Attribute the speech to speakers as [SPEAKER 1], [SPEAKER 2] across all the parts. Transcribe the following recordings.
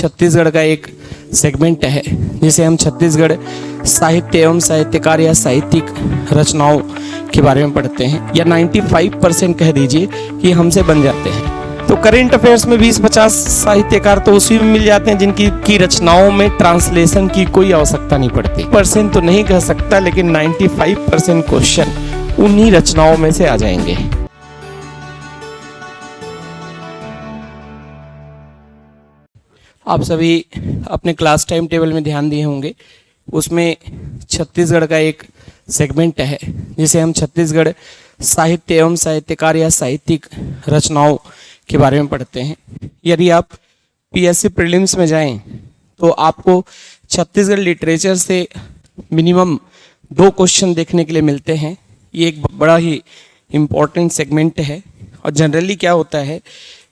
[SPEAKER 1] छत्तीसगढ़ का एक सेगमेंट है जिसे हम छत्तीसगढ़ साहित्य एवं साहित्यकार या साहित्यिक रचनाओं के बारे में पढ़ते हैं, या 95% कह दीजिए कि हमसे बन जाते हैं। तो करेंट अफेयर्स में 20-50 साहित्यकार तो उसी में मिल जाते हैं जिनकी की रचनाओं में ट्रांसलेशन की कोई आवश्यकता नहीं पड़ती। परसेंट तो नहीं कह सकता, लेकिन 95% क्वेश्चन उन्हीं रचनाओं में से आ जाएंगे। आप सभी अपने क्लास टाइम टेबल में ध्यान दिए होंगे, उसमें छत्तीसगढ़ का एक सेगमेंट है जिसे हम छत्तीसगढ़ साहित्य एवं साहित्यकार या साहित्यिक रचनाओं के बारे में पढ़ते हैं। यदि आप पीएससी प्रीलिम्स में जाएं तो आपको छत्तीसगढ़ लिटरेचर से मिनिमम 2 क्वेश्चन देखने के लिए मिलते हैं। ये एक बड़ा ही इम्पोर्टेंट सेगमेंट है। और जनरली क्या होता है,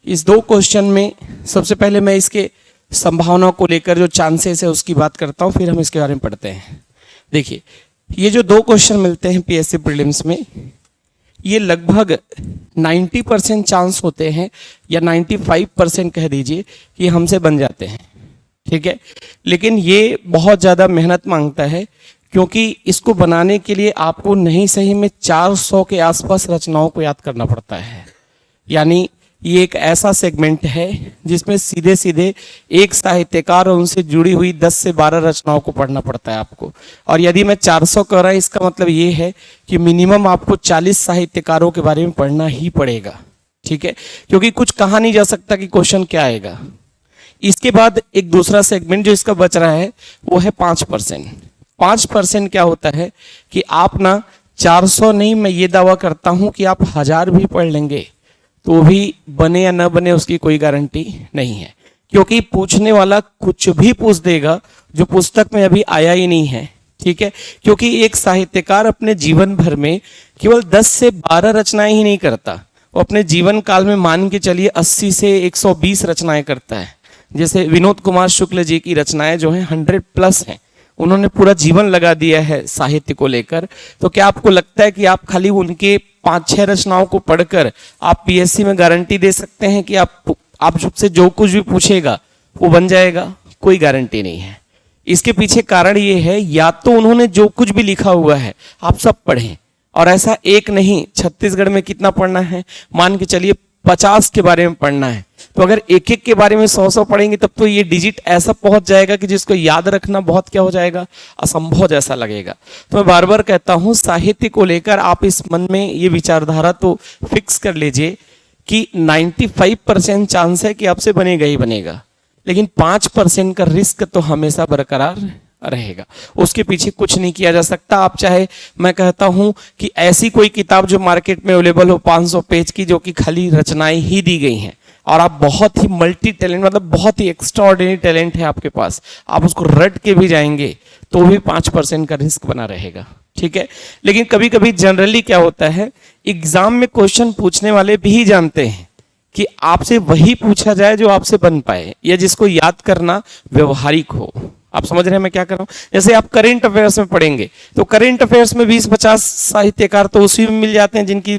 [SPEAKER 1] इस 2 क्वेश्चन में सबसे पहले मैं इसके संभावना को लेकर जो चांसेस है उसकी बात करता हूँ, फिर हम इसके बारे में पढ़ते हैं। देखिए, ये जो 2 क्वेश्चन मिलते हैं पीएससी प्रीलिम्स में, ये लगभग 90% चांस होते हैं, या 95% कह दीजिए कि हमसे बन जाते हैं। ठीक है, लेकिन ये बहुत ज़्यादा मेहनत मांगता है, क्योंकि इसको बनाने के लिए आपको नहीं सही में 400 के आसपास रचनाओं को याद करना पड़ता है। यानी ये एक ऐसा सेगमेंट है जिसमें सीधे सीधे एक साहित्यकार और उनसे जुड़ी हुई 10 से 12 रचनाओं को पढ़ना पड़ता है आपको। और यदि मैं 400 कह रहा हूं, इसका मतलब ये है कि मिनिमम आपको 40 साहित्यकारों के बारे में पढ़ना ही पड़ेगा। ठीक है, क्योंकि कुछ कहा नहीं जा सकता कि क्वेश्चन क्या आएगा। इसके बाद एक दूसरा सेगमेंट जो इसका बच रहा है वो है 5%। 5% क्या होता है कि आप ना 400 नहीं, मैं ये दावा करता हूं कि आप 1000 भी पढ़ लेंगे तो भी बने या न बने उसकी कोई गारंटी नहीं है, क्योंकि पूछने वाला कुछ भी पूछ देगा जो पुस्तक में अभी आया ही नहीं है। ठीक है, क्योंकि एक साहित्यकार अपने जीवन भर में केवल 10 से 12 रचनाएं ही नहीं करता, वो अपने जीवन काल में मान के चलिए 80 से 120 रचनाएं करता है। जैसे विनोद कुमार शुक्ल जी की रचनाएं जो हैं 100+ हैं, उन्होंने पूरा जीवन लगा दिया है साहित्य को लेकर। तो क्या आपको लगता है कि आप खाली उनके 5-6 रचनाओं को पढ़कर आप पीएससी में गारंटी दे सकते हैं कि आप सबसे जो कुछ भी पूछेगा वो बन जाएगा? कोई गारंटी नहीं है। इसके पीछे कारण ये है, या तो उन्होंने जो कुछ भी लिखा हुआ है आप सब पढ़ें, और ऐसा एक नहीं, छत्तीसगढ़ में कितना पढ़ना है, मान के चलिए 50 के बारे में पढ़ना है, तो अगर एक एक के बारे में 100 पढ़ेंगे तब तो ये डिजिट ऐसा पहुंच जाएगा कि जिसको याद रखना बहुत क्या हो जाएगा, असंभव जैसा लगेगा। तो मैं बार बार कहता हूं, साहित्य को लेकर आप इस मन में ये विचारधारा तो फिक्स कर लीजिए कि 95% चांस है कि आपसे बनेगा ही बनेगा, लेकिन 5% का रिस्क तो हमेशा बरकरार रहेगा। उसके पीछे कुछ नहीं किया जा सकता। आप चाहे, मैं कहता हूं कि ऐसी कोई किताब जो मार्केट में अवेलेबल हो 500 पेज की, जो कि खाली रचनाएं ही दी गई हैं, और आप बहुत ही मल्टी टैलेंट, मतलब बहुत ही एक्स्ट्राऑर्डिनरी टैलेंट है आपके पास, आप उसको रट के भी जाएंगे तो भी 5% का रिस्क बना रहेगा। ठीक है, लेकिन कभी कभी जनरली क्या होता है, एग्जाम में क्वेश्चन पूछने वाले भी जानते हैं कि आपसे वही पूछा जाए जो आपसे बन पाए, या जिसको याद करना व्यवहारिक हो। आप समझ रहे हैं मैं क्या कर रहा हूं? जैसे आप करेंट अफेयर्स में पढ़ेंगे तो करेंट अफेयर्स में 20-50 साहित्यकार तो उसी में मिल जाते हैं जिनकी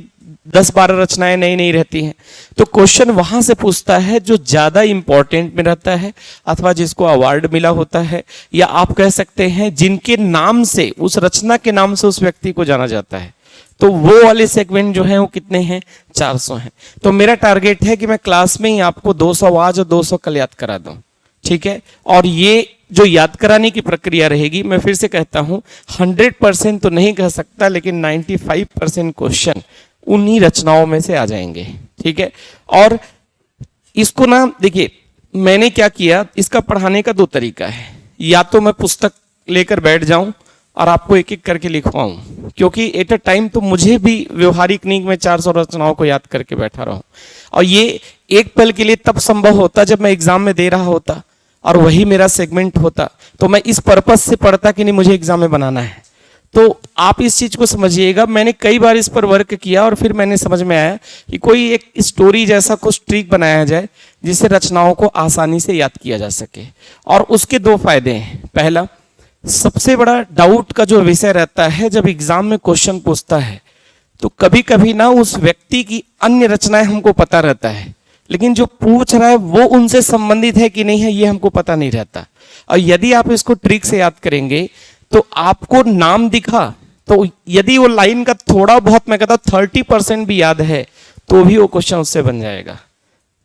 [SPEAKER 1] 10-12 रचनाएं नई नई रहती हैं। तो क्वेश्चन वहां से पूछता है जो ज्यादा इंपॉर्टेंट में रहता है, अथवा जिसको अवार्ड मिला होता है, या आप कह सकते हैं जिनके नाम से, उस रचना के नाम से उस व्यक्ति को जाना जाता है। तो वो वाले सेगमेंट जो है वो कितने हैं? 400 हैं। तो मेरा टारगेट है कि मैं क्लास में ही आपको 200 आज और 200 कल याद करा दूं। ठीक है, और ये जो याद कराने की प्रक्रिया रहेगी, मैं फिर से कहता हूं, 100% तो नहीं कह सकता, लेकिन 95% क्वेश्चन उन्हीं रचनाओं में से आ जाएंगे। ठीक है, और इसको ना देखिए, मैंने क्या किया, इसका पढ़ाने का 2 तरीका है। या तो मैं पुस्तक लेकर बैठ जाऊं और आपको एक एक करके लिखवाऊं, क्योंकि एट अ टाइम तो मुझे भी व्यवहारिक नहीं, मैं 400 रचनाओं को याद करके बैठा रहूं। और ये एक पल के लिए तब संभव होता जब मैं एग्जाम में दे रहा होता और वही मेरा सेगमेंट होता, तो मैं इस पर्पज से पढ़ता कि नहीं मुझे एग्जाम में बनाना है। तो आप इस चीज को समझिएगा, मैंने कई बार इस पर वर्क किया और फिर मैंने समझ में आया कि कोई एक स्टोरी जैसा कुछ ट्रिक बनाया जाए जिससे रचनाओं को आसानी से याद किया जा सके। और उसके 2 फायदे हैं। पहला, सबसे बड़ा डाउट का जो विषय रहता है जब एग्जाम में क्वेश्चन पूछता है, तो कभी कभी ना उस व्यक्ति की अन्य रचनाएं हमको पता रहता है, लेकिन जो पूछ रहा है वो उनसे संबंधित है कि नहीं है ये हमको पता नहीं रहता। और यदि आप इसको ट्रिक से याद करेंगे तो आपको नाम दिखा तो यदि वो लाइन का थोड़ा बहुत, मैं कहता हूं 30% भी याद है तो भी वो क्वेश्चन उससे बन जाएगा,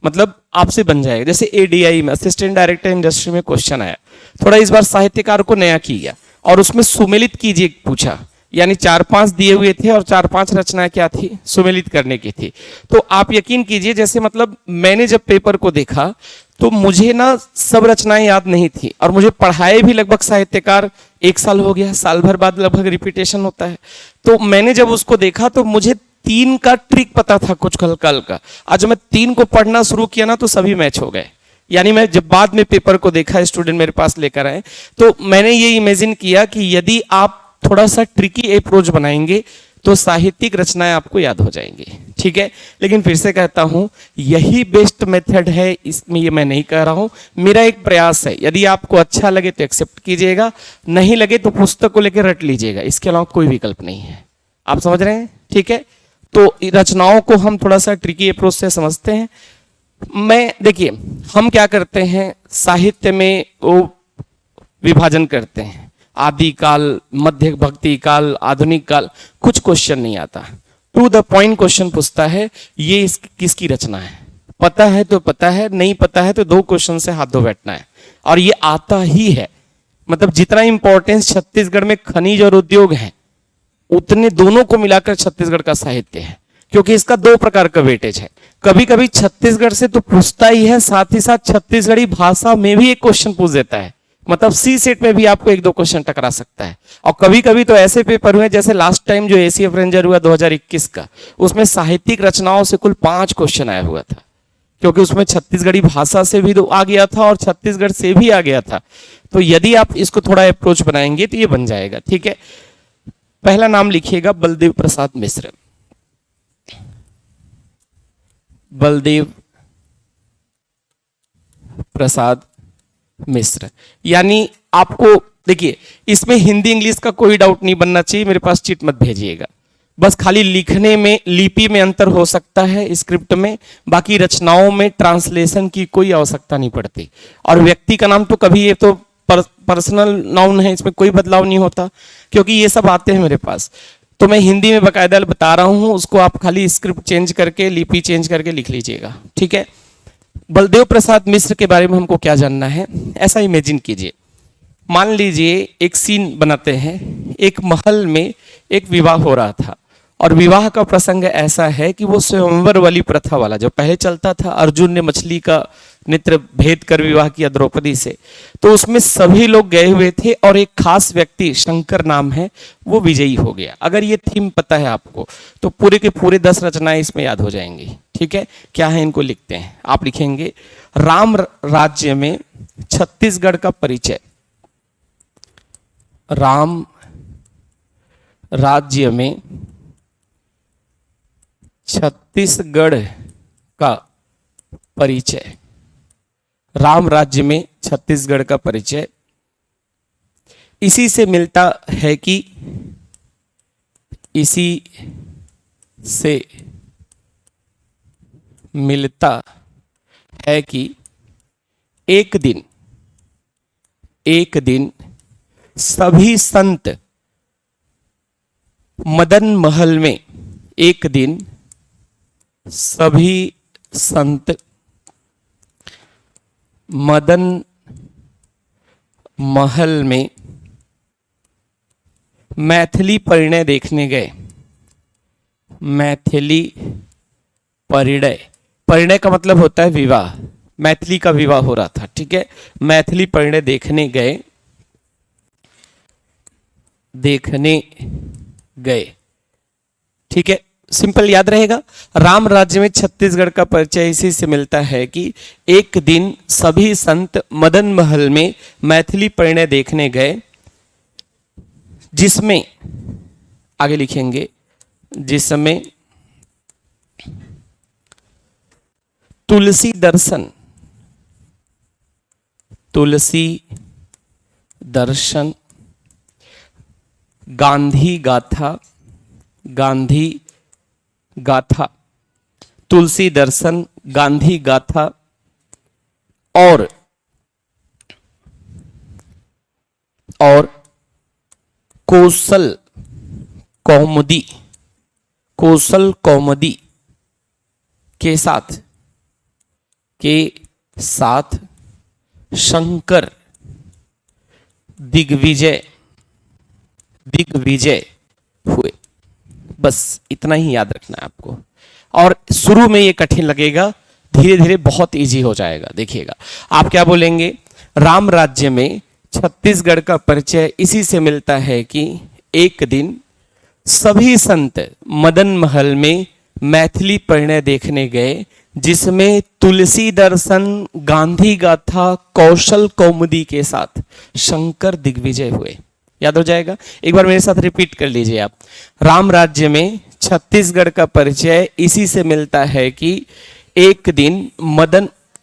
[SPEAKER 1] मतलब आपसे बन जाएगा। जैसे एडीआई में असिस्टेंट डायरेक्टर इंडस्ट्री में क्वेश्चन आया, थोड़ा इस बार साहित्यकार को नया किया और उसमें सुमेलित कीजिए पूछा, यानी 4-5 दिए हुए थे और 4-5 रचनाएं क्या थी, सुमेलित करने की थी। तो आप यकीन कीजिए, जैसे मतलब मैंने जब पेपर को देखा तो मुझे ना सब रचनाएं याद नहीं थी और मुझे पढ़ाए भी लगभग साहित्यकार 1 साल हो गया, साल भर बाद लगभग रिपीटेशन होता है। तो मैंने जब उसको देखा तो मुझे 3 का ट्रिक पता था कुछ हल्का हल्का, आज मैं 3 को पढ़ना शुरू किया ना तो सभी मैच हो गए। यानी मैं जब बाद में पेपर को देखा, स्टूडेंट मेरे पास लेकर आए, तो मैंने ये इमेजिन किया कि यदि आप थोड़ा सा ट्रिकी अप्रोच बनाएंगे तो साहित्यिक रचनाएं आपको याद हो जाएंगी, ठीक है। लेकिन फिर से कहता हूं यही बेस्ट मेथड है, इसमें ये मैं नहीं कह रहा हूं, मेरा एक प्रयास है। यदि आपको अच्छा लगे तो एक्सेप्ट कीजिएगा, नहीं लगे तो पुस्तक को लेकर रट लीजिएगा, इसके अलावा कोई विकल्प नहीं है। आप समझ रहे हैं, ठीक है। तो रचनाओं को हम थोड़ा सा ट्रिकी अप्रोच से समझते हैं। मैं देखिए हम क्या करते हैं साहित्य में, वो विभाजन करते हैं, आदि काल, मध्य भक्ति काल, आधुनिक काल। कुछ क्वेश्चन नहीं आता, टू द पॉइंट क्वेश्चन पूछता है, ये किसकी रचना है, पता है तो पता है, नहीं पता है तो 2 क्वेश्चन से हाथ धो बैठना है। और ये आता ही है, मतलब जितना इंपॉर्टेंस छत्तीसगढ़ में खनिज और उद्योग है उतने दोनों को मिलाकर छत्तीसगढ़ का साहित्य है, क्योंकि इसका 2 प्रकार का वेटेज है। कभी कभी छत्तीसगढ़ से तो पूछता ही है, साथ ही साथ छत्तीसगढ़ी भाषा में भी एक क्वेश्चन पूछ देता है, मतलब सी सेट में भी आपको 1-2 क्वेश्चन टकरा सकता है। और कभी कभी तो ऐसे पेपर हुए, जैसे लास्ट टाइम जो एसीएफ रेंजर हुआ 2021 का, उसमें साहित्यिक रचनाओं से कुल 5 क्वेश्चन आया हुआ था, क्योंकि उसमें छत्तीसगढ़ी भाषा से भी आ गया था और छत्तीसगढ़ से भी आ गया था। तो यदि आप इसको थोड़ा अप्रोच बनाएंगे तो ये बन जाएगा, ठीक है। पहला नाम लिखिएगा बलदेव प्रसाद मिश्र। बलदेव प्रसाद मिश्र, यानी आपको देखिए इसमें हिंदी इंग्लिश का कोई डाउट नहीं बनना चाहिए, मेरे पास चीट मत भेजिएगा, बस खाली लिखने में लिपि में अंतर हो सकता है स्क्रिप्ट में, बाकी रचनाओं में ट्रांसलेशन की कोई आवश्यकता नहीं पड़ती। और व्यक्ति का नाम तो कभी, ये तो पर्सनल नाउन है, इसमें कोई बदलाव नहीं होता, क्योंकि ये सब आते हैं मेरे पास। तो मैं हिंदी में बकायदा बता रहा हूं, उसको आप खाली स्क्रिप्ट चेंज करके, लिपि चेंज करके लिख लीजिएगा, ठीक है। बलदेव प्रसाद मिश्र के बारे में हमको क्या जानना है, ऐसा इमेजिन कीजिए, मान लीजिए एक सीन बनाते हैं, एक महल में एक विवाह हो रहा था और विवाह का प्रसंग ऐसा है कि वो स्वयंवर वाली प्रथा वाला जो पहले चलता था, अर्जुन ने मछली का नेत्र भेद कर विवाह किया द्रौपदी से, तो उसमें सभी लोग गए हुए थे और एक खास व्यक्ति, शंकर नाम है, वो विजयी हो गया। अगर ये थीम पता है आपको तो पूरे के पूरे 10 रचनाएं इसमें याद हो जाएंगी, ठीक है। क्या है, इनको लिखते हैं। आप लिखेंगे राम राज्य में छत्तीसगढ़ का परिचय। राम राज्य में छत्तीसगढ़ का परिचय। राम राज्य में छत्तीसगढ़ का परिचय इसी से मिलता है कि, इसी से मिलता है कि एक दिन सभी संत मदन महल में, एक दिन सभी संत मदन महल में मैथिली परिणय देखने गए। मैथिली परिणय, परिणय का मतलब होता है विवाह, मैथिली का विवाह हो रहा था, ठीक है। मैथिली परिणय देखने गए, ठीक है, सिंपल याद रहेगा। राम राज्य में छत्तीसगढ़ का परिचय इसी से मिलता है कि एक दिन सभी संत मदन महल में मैथिली परिणय देखने गए, जिसमें आगे लिखेंगे, जिसमें तुलसी दर्शन, गांधी गाथा, तुलसी दर्शन, गांधी गाथा और कौशल कौमुदी, कौशल कौमुदी के साथ शंकर दिग्विजय हुए। बस इतना ही याद रखना है आपको। और शुरू में ये कठिन लगेगा, धीरे धीरे बहुत इजी हो जाएगा। देखिएगा, आप क्या बोलेंगे, राम राज्य में छत्तीसगढ़ का परिचय इसी से मिलता है कि एक दिन सभी संत मदन महल में मैथिली परिणय देखने गए, जिसमें तुलसी दर्शन, गांधी गाथा, कौशल कौमुदी के साथ शंकर दिग्विजय हुए। याद हो जाएगा? एक बार मेरे साथ रिपीट कर लीजिए आप। राम राज्य में छत्तीसगढ़ का परिचय इसी से मिलता है कि एक दिन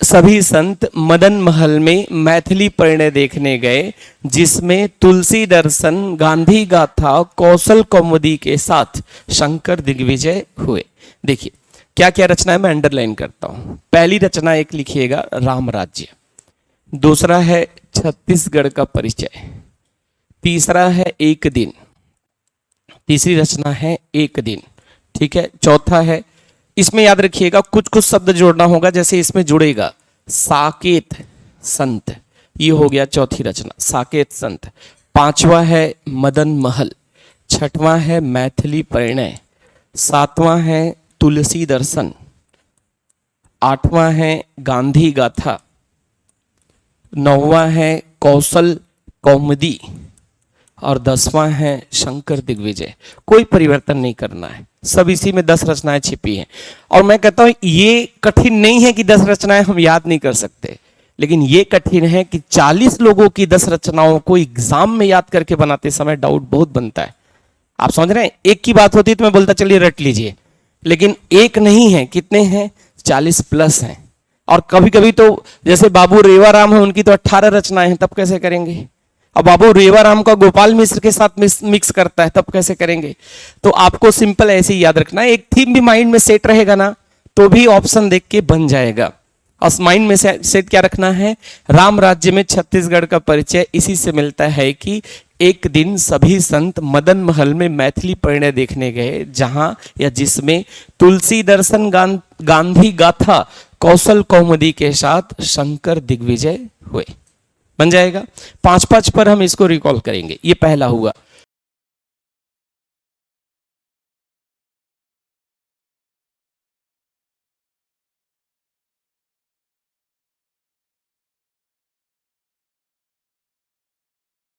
[SPEAKER 1] सभी संत मदन महल में मैथिली परिणय देखने गए, जिसमें तुलसी दर्शन, गांधी गाथा, कौशल कौमुदी के साथ शंकर दिग्विजय हुए। देखिए क्या क्या रचना है, मैं अंडरलाइन करता हूं। पहली रचना एक लिखिएगा, राम राज्य। दूसरा है छत्तीसगढ़ का परिचय। तीसरा है एक दिन। तीसरी रचना है एक दिन, ठीक है। चौथा है, इसमें याद रखिएगा कुछ कुछ शब्द जोड़ना होगा, जैसे इसमें जुड़ेगा साकेत संत, ये हो गया चौथी रचना, साकेत संत। पांचवा है मदन महल। छठवां है मैथिली परिणय। सातवां है तुलसी दर्शन। आठवां है गांधी गाथा। नौवां है कौशल कौमुदी और 10वां है शंकर दिग्विजय। कोई परिवर्तन नहीं करना है, सब इसी में 10 रचनाएं छिपी हैं। और मैं कहता हूं ये कठिन नहीं है कि 10 रचनाएं हम याद नहीं कर सकते, लेकिन ये कठिन है कि 40 लोगों की 10 रचनाओं को एग्जाम में याद करके बनाते समय डाउट बहुत बनता है। आप समझ रहे हैं? एक की बात होती तो मैं बोलता चलिए रट लीजिए, लेकिन एक नहीं है, कितने हैं? 40 प्लस हैं। और कभी कभी तो जैसे बाबू रेवाराम है, उनकी तो 18 रचनाएं हैं, तब कैसे करेंगे? अब बाबू रेवाराम का गोपाल मिश्र के साथ मिक्स करता है, तब कैसे करेंगे? तो आपको सिंपल ऐसे ही याद रखना है। एक थीम भी माइंड में सेट रहेगा ना, तो भी ऑप्शन देख के बन जाएगा। और माइंड में सेट क्या रखना है? राम राज्य में छत्तीसगढ़ का परिचय इसी से मिलता है कि एक दिन सभी संत मदन महल में मैथिली परिणय देखने गए, जहां या जिसमें तुलसी दर्शन, गांधी गाथा, कौशल कौमुदी के साथ शंकर दिग्विजय हुए। बन जाएगा। 5-5 पर हम इसको रिकॉल करेंगे। ये पहला हुआ।